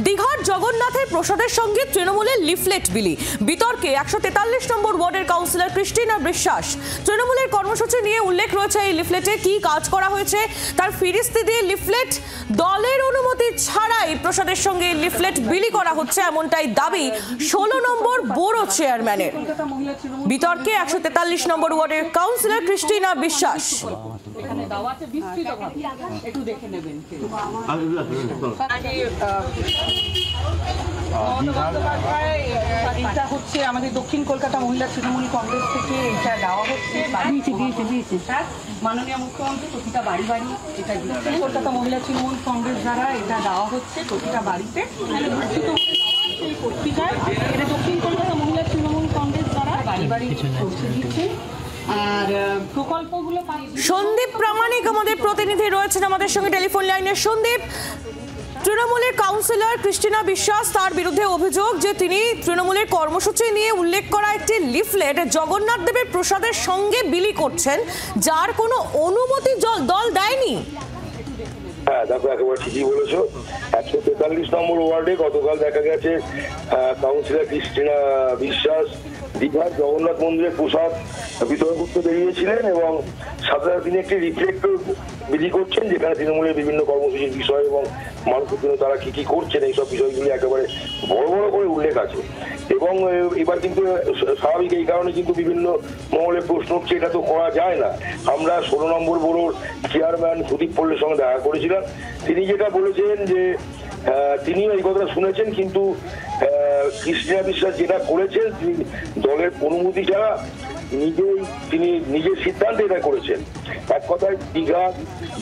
দীঘার জগন্নাথের প্রসাদের সঙ্গে তৃণমূলের লিফলেট বিলি বিতর্কে 143 নম্বর ওয়ার্ডের কাউন্সিলর ক্রিস্টিনা বিশ্বাস। তৃণমূলের কর্মসূচি নিয়ে উল্লেখ রয়েছে এই লিফলেটে কি কাজ করা হয়েছে তার ফিরিস্তি দিয়ে লিফলেট দলের অনুমতি ছাড়াই প্রসাদের সঙ্গে লিফলেট বিলি করা হচ্ছে এমনটাই দাবি 16 নম্বর ব্যুরো চেয়ারম্যানের। বিতর্কে 143 নম্বর ওয়ার্ডের কাউন্সিলর ক্রিস্টিনা বিশ্বাস। এটা হচ্ছে আমাদের দক্ষিণ কলকাতা মহিলা তৃণমূল কংগ্রেস থেকে এটা দেওয়া হচ্ছে মাননীয় মুখ্যমন্ত্রী প্রতিটা বাড়ি বাড়ি এটা দক্ষিণ কলকাতা মহিলা তৃণমূল কংগ্রেস দ্বারা এটা দেওয়া হচ্ছে প্রতিটা বাড়িতে এই পত্রিকায় এটা দক্ষিণ কলকাতা মহিলা তৃণমূল কংগ্রেস দ্বারা বাড়ি বাড়ি পৌঁছে দিচ্ছে। আর প্রকল্পগুলো সন্দীপ প্রামাণিক আমাদের প্রতিনিধি রয়েছেন আমাদের সঙ্গে টেলিফোন লাইনে। সন্দীপ, তৃণমূলের কাউন্সিলর ক্রিস্টিনা বিশ্বাস তার বিরুদ্ধে অভিযোগ যে তিনি তৃণমূলের কর্মসূচি নিয়ে উল্লেখ করা একটি লিফলেট জগন্নাথ দেবের প্রসাদের সঙ্গে বিলি করছেন যার কোনো অনুমতি দল দেয়নি। হ্যাঁ দেখো, একেবারে ঠিকই বলেছো। 143 নম্বর ওয়ার্ডে গতকাল দেখা গেছে কাউন্সিলর ক্রিস্টিনা বিশ্বাস দীঘার জগন্নাথ মন্দিরের প্রসাদ বিতরণ করতে বেরিয়েছিলেন এবং সাথে তিনি একটি রিফ্লেক্টর বিলি করছেন যেখানে তৃণমূলের বিভিন্ন কর্মসূচির বিষয় এবং মানুষের জন্য তারা কি কি করছেন এইসব বিষয়গুলি একেবারে বড় বড় করে উল্লেখ আছে। এবং এবার কিন্তু স্বাভাবিক এই কারণে কিন্তু বিভিন্ন মহলে প্রশ্ন উঠছে এটা তো করা যায় না। আমরা 16 নম্বর ব্যুরোর চেয়ারম্যান সুদীপ পল্লের সঙ্গে দেখা করেছিলাম। তিনি যেটা বলেছেন যে তিনিও এই কথাটা শুনেছেন, কিন্তু ক্রিস্টিনা বিশ্বাস যেটা করেছেন তিনি দলের অনুমতি ছাড়া তিনি নিজের সিদ্ধান্তে এটা করেছেন। এক কথায় দীঘা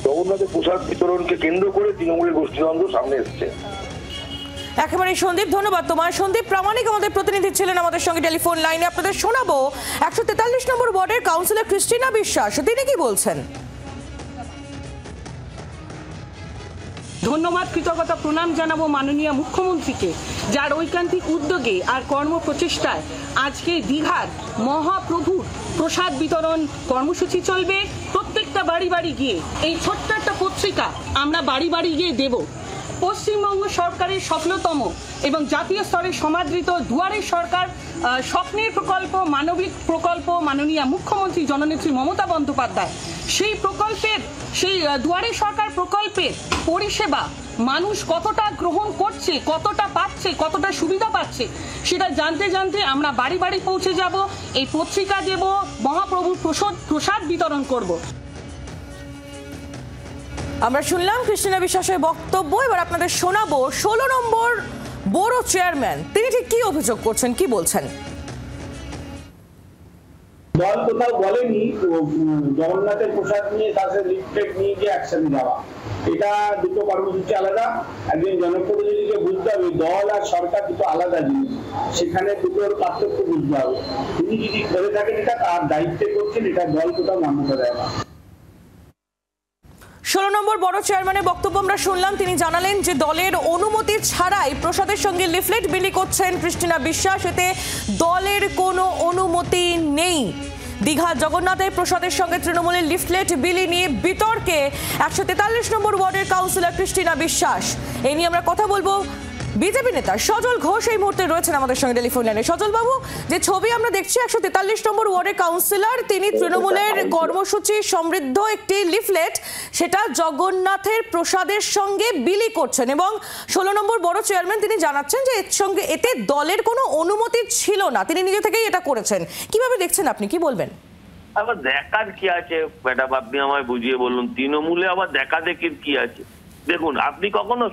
জগন্নাথের প্রসাদ বিতরণকে কেন্দ্র করে তৃণমূলের গোষ্ঠীদ্বন্দ্ব সামনে এসছে। একেবারে সন্দীপ, ধন্যবাদ তোমার। সন্দীপ প্রামাণিক আমাদের প্রতিনিধি ছিলেন আমাদের সঙ্গে টেলিফোন লাইনে। আপনাদের শোনাবো 143 নম্বর ওয়ার্ডের কাউন্সিলর ক্রিস্টিনা বিশ্বাস, তিনি কি বলছেন। ধন্যবাদ, কৃতজ্ঞতা প্রণাম জানাবো মাননীয় মুখ্যমন্ত্রীকে যার ঐকান্তিক উদ্যোগে আর কর্মপ্রচেষ্টায় আজকে দীঘার মহাপ্রভুর প্রসাদ বিতরণ কর্মসূচি চলবে। প্রত্যেকটা বাড়ি বাড়ি গিয়ে এই ছোট্ট একটা পত্রিকা আমরা বাড়ি বাড়ি গিয়ে দেব। পশ্চিমবঙ্গ সরকারের সফলতম এবং জাতীয় স্তরে সমাদৃত দুয়ারে সরকার স্বপ্নের প্রকল্প, মানবিক প্রকল্প মাননীয় মুখ্যমন্ত্রী জননেত্রী মমতা বন্দ্যোপাধ্যায় সেই প্রকল্পের সেই দুয়ারে সরকার প্রকল্পের পরিষেবা মানুষ কতটা গ্রহণ করছে, কতটা পাচ্ছে, কতটা সুবিধা পাচ্ছে সেটা জানতে জানতে আমরা বাড়ি বাড়ি পৌঁছে যাব, এই পত্রিকা দেব, মহাপ্রভুর প্রসাদ বিতরণ করব। আমরা শুনলাম ক্রিস্টিনা বিশ্বাসের বক্তব্য। এবার আপনাদের শোনাবো 16 নম্বর ব্যুরো চেয়ারম্যান, তিনি ঠিক কি অভিযোগ করছেন, কি বলছেন। দল কোথাও বলেনি জগন্নাথের প্রসাদ নিয়ে তাদের লিফলেট নিয়ে গিয়ে একসাথে যাওয়া, এটা দুটো কর্মসূচি আলাদা। একজন জনপ্রতিনিধিকে বুঝতে হবে দল আর সরকার দুটো আলাদা জিনিস, সেখানে দুটোর পার্থক্য বুঝতে হবে। তিনি যদি করে থাকেন এটা তার দায়িত্বে করছেন, এটা দল কোথাও মান্যতা দেয় না। 16 নম্বর ব্যুরো চেয়ারম্যানের বক্তব্য আমরা শুনলাম। তিনি জানালেন যে দলের অনুমতি ছাড়াই প্রসাদের সঙ্গে লিফলেট বিলি করছেন ক্রিস্টিনা বিশ্বাস, এতে দলের কোনো অনুমতি নেই। দীঘা জগন্নাথের প্রসাদের সঙ্গে তৃণমূলের লিফলেট বিলি নিয়ে বিতর্কে 143 নম্বর ওয়ার্ডের কাউন্সিলর ক্রিস্টিনা বিশ্বাস। এই নিয়ে আমরা কথা বলবো। বিজেপি নেতা সজল ঘোষ এই মুহূর্তে রয়েছেন আমাদের সঙ্গে টেলিফোন লাইনে। সজল বাবু, যে ছবি আমরা দেখছি 143 নম্বর ওয়ার্ডের কাউন্সিলর তিনি তৃণমূলের কর্মসূচি সমৃদ্ধ একটি লিফলেট সেটা জগন্নাথের প্রসাদের সঙ্গে বিলি করছেন এবং 16 নম্বর ব্যুরো চেয়ারম্যান তিনি জানাচ্ছেন যে এর সঙ্গে এতে দলের কোনো অনুমতি ছিল না, তিনি নিজে থেকেই এটা করেছেন। কিভাবে দেখছেন আপনি, কি বলবেন। আবার দেখার কি আছে ম্যাডাম, আপনি আমায় বুঝিয়ে বলুন। তৃণমূলে আবার দেখা দেখির কি আছে? দেখুন, আপনি কখনো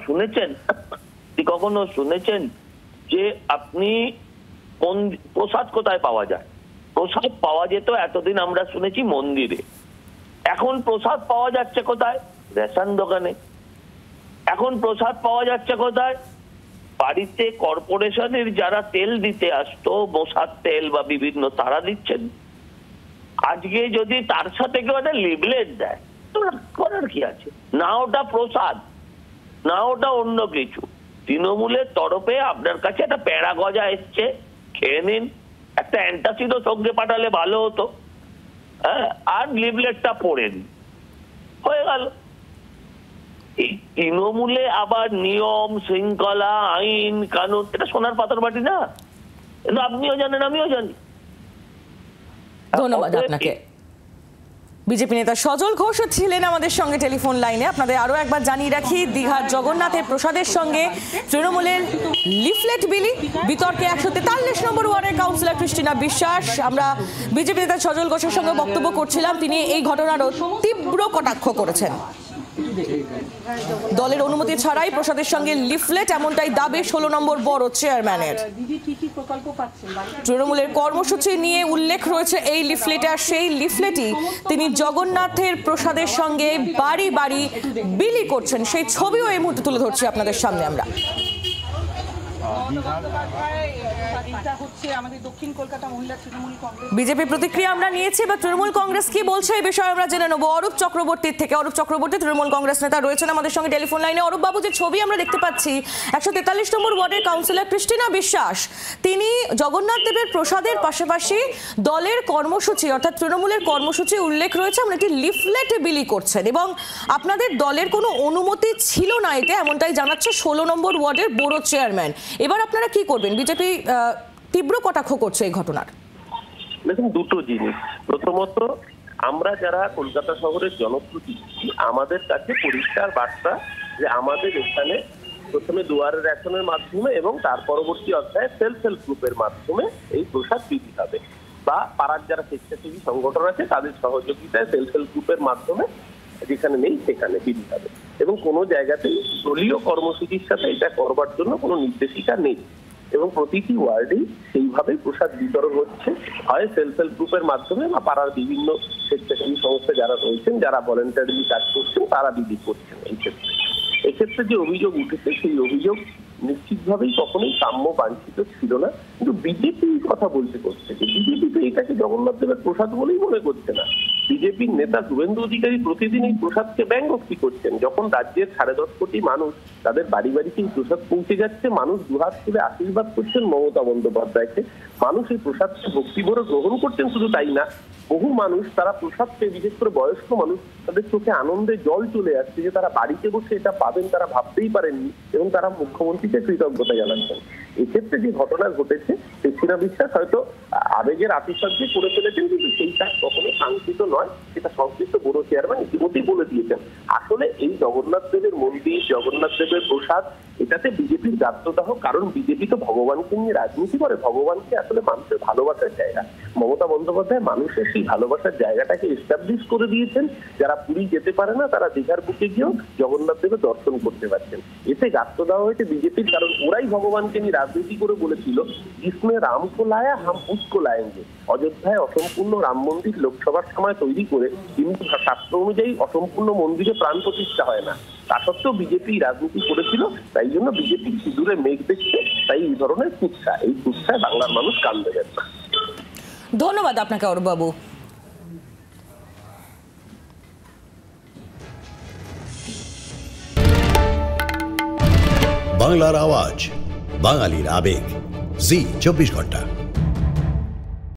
শুনেছেন যে আপনি কোন প্রসাদ কোথায় পাওয়া যায়? প্রসাদ পাওয়া যেত এতদিন আমরা শুনেছি মন্দিরে, এখন প্রসাদ পাওয়া যাচ্ছে কোথায়? রেশন দোকানে। এখন প্রসাদ পাওয়া যাচ্ছে কোথায়? বাড়িতে কর্পোরেশনের যারা তেল দিতে আসতো, মশার তেল বা বিভিন্ন, তারা দিচ্ছেন। আজকে যদি তার সাথে কেউ একটা লিফলেট দেয় তো করার কি আছে? না ওটা প্রসাদ, না ওটা অন্য কিছু। তৃণমূলের তরফে আপনার কাছে একটা প্যারা গজা এসছে, খেয়ে নিন। একটা অ্যান্টাসিডও সঙ্গে পাঠালে ভালো হতো, হ্যাঁ, আর লিফলেটটা পড়েন, হয়ে গেল। এই তৃণমূলে আবার নিয়ম শৃঙ্খলা আইন কানুন এটা সোনার পাতার বাটি না, এটা আপনিও জানেন আমিও জানি। ধন্যবাদ আপনাকে। বিজেপি নেতা সজল ঘোষ ছিলেন আমাদের সঙ্গে টেলিফোন লাইনে। আপনাদের আরো একবার জানিয়ে রাখি, দীঘার জগন্নাথের প্রসাদের সঙ্গে তৃণমূলের লিফলেট বিলি, বিতর্কে 143 নম্বর ওয়ার্ডের কাউন্সিলর ক্রিস্টিনা বিশ্বাস। আমরা বিজেপি নেতা সজল ঘোষের সঙ্গে বক্তব্য করছিলাম, তিনি এই ঘটনার তীব্র কটাক্ষ করেছেন। দলের অনুমতি ছাড়াই প্রসাদের সঙ্গে লিফলেট, এমনটাই দাবি 16 নম্বর বড় চেয়ারম্যানের। তৃণমূলের কর্মসূচি নিয়ে উল্লেখ রয়েছে এই লিফলেটে, আর সেই লিফলেটই তিনি জগন্নাথের প্রসাদের সঙ্গে বাড়ি বাড়ি বিলি করছেন, সেই ছবিও এই মুহূর্তে তুলে ধরছি আপনাদের সামনে আমরা। বিজেপি প্রতিক্রিয়া আমরা নিয়েছি, বা তৃণমূল কংগ্রেস কি বলছে এই বিষয়ে আমরা জেনে নেব অরূপ চক্রবর্তীর থেকে। অরূপ চক্রবর্তী তৃণমূল কংগ্রেস নেতা রয়েছেন আমাদের সঙ্গে টেলিফোন লাইনে। অরূপ বাবু, যে ছবি আমরা দেখতে পাচ্ছি, 143 নম্বর ওয়ার্ডের কাউন্সিলর ক্রিস্টিনা বিশ্বাস তিনি জগন্নাথ দেবের প্রসাদের পাশাপাশি দলের কর্মসূচি অর্থাৎ তৃণমূলের কর্মসূচি উল্লেখ রয়েছে, আমরা একটি লিফলেট বিলি করছেন এবং আপনাদের দলের কোনো অনুমতি ছিল না এতে, এমনটাই জানাচ্ছে 16 নম্বর ওয়ার্ডের বড় চেয়ারম্যান। এবার আপনারা কি করবেন? বিজেপি তীব্র কটাক্ষ করছে এই ঘটনার। দেখুন, দুটো জিনিস। প্রথমত, আমরা যারা কলকাতা শহরের জনপ্রতিনিধি, আমাদের কাছে পরিষ্কার বার্তা যে আমাদের এখানে প্রথমে দুয়ারের রেশনের মাধ্যমে এবং তার পরবর্তী অধ্যায়ে সেলফ হেল্প গ্রুপের মাধ্যমে এই প্রসাদ বিলি হবে, বা পাড়ার যারা স্বেচ্ছাসেবী সংগঠন আছে তাদের সহযোগিতায় সেলফ হেল্প গ্রুপের মাধ্যমে যেখানে নেই সেখানে বিলি হবে। এবং কোনো জায়গাতেই দলীয় কর্মসূচির সাথে এটা করবার জন্য কোনো নির্দেশিকা নেই এবং প্রতিটি ওয়ার্ডেই সেইভাবে প্রসাদ বিতরণ হচ্ছে, হয় সেলফ হেল্প গ্রুপের মাধ্যমে বা পাড়ার বিভিন্ন স্বেচ্ছাসেবী সংস্থা যারা রয়েছেন, যারা ভলেন্টারিলি কাজ করছেন, তারা বিলি করছেন। এক্ষেত্রে যে অভিযোগ উঠেছে সেই অভিযোগ নিশ্চিতভাবেই কখনোই কাম্য বাঞ্ছিত ছিল না, কিন্তু বিজেপি কথা বলতে করছে যে বিজেপি তো এটাকে জগন্নাথ দেবের প্রসাদ বলেই মনে করছে না। বিজেপির নেতা শুভেন্দু অধিকারী প্রতিদিন এই প্রসাদকে ব্যঙ্গোক্তি করছেন। যখন রাজ্যের 10.5 কোটি মানুষ তাদের বাড়ি বাড়িতে এই প্রসাদ পৌঁছে যাচ্ছে, মানুষ দুহাত তুলে আশীর্বাদ করছেন মমতা বন্দ্যোপাধ্যায়কে, মানুষ এই প্রসাদকে ভক্তিভরে গ্রহণ করছেন। শুধু তাই না, বহু মানুষ তারা প্রসাদ পেয়ে, বিশেষ করে বয়স্ক মানুষ, তাদের চোখে আনন্দে জল চলে আসছে যে তারা বাড়িতে বসে এটা পাবেন, তারা ভাবতেই পারেননি এবং তারা মুখ্যমন্ত্রীকে কৃতজ্ঞতা জানাচ্ছেন। এক্ষেত্রে যে ঘটনা ঘটেছে, ক্রিস্টিনা বিশ্বাস হয়তো আবেগের আতিশয্যে করে ফেলেছেন, কিন্তু সেই কাজ কখনো কাঙ্ক্ষিত নয়, সেটা সংশ্লিষ্ট বড় চেয়ারম্যান ইতিমধ্যেই বলে দিয়েছেন। আসলে এই জগন্নাথ দেবের মন্দির, জগন্নাথ দেবের প্রসাদ, এটাতে বিজেপির জাগ্রদাহ, কারণ বিজেপি তো ভগবানকে নিয়ে রাজনীতি করে, ভগবানকে আসলে মানুষের ভালোবাসার জায়গা। মমতা বন্দ্যোপাধ্যায় মানুষের সেই ভালোবাসার জায়গাটাকে এস্টাবলিশ করে দিয়েছেন। যারা পুরী যেতে পারে না তারা দীঘার বুকে গিয়েও জগন্নাথ দেবের দর্শন করতে পারছেন। এতে গাত্র দেওয়া হয়েছে বিজেপির, কারণ ওরাই ভগবানকে নিয়ে রাজনীতি করে বলেছিল जिसमें রাম কো লায়া হাম উসকো লায়েঙ্গে। অযোধ্যায় অসম্পূর্ণ রাম মন্দির লোকসভার সময় তৈরি করে কিন্তু শাস্ত্র অনুযায়ী অসম্পূর্ণ মন্দিরে প্রাণ প্রতিষ্ঠা হয় না, তা সত্ত্বেও বিজেপি রাজনীতি করেছিল। তাই জন্য বিজেপি সিঁদুরে মেঘ দেখছে, তাই এই ধরনের কুৎসা, এই কুৎসায় বাংলার মানুষ কান দেবেন না। ধন্যবাদ আপনাকে অরূপ বাবু। বাংলার আওয়াজ, বাঙালির আবেগ, জি 24 ঘন্টা।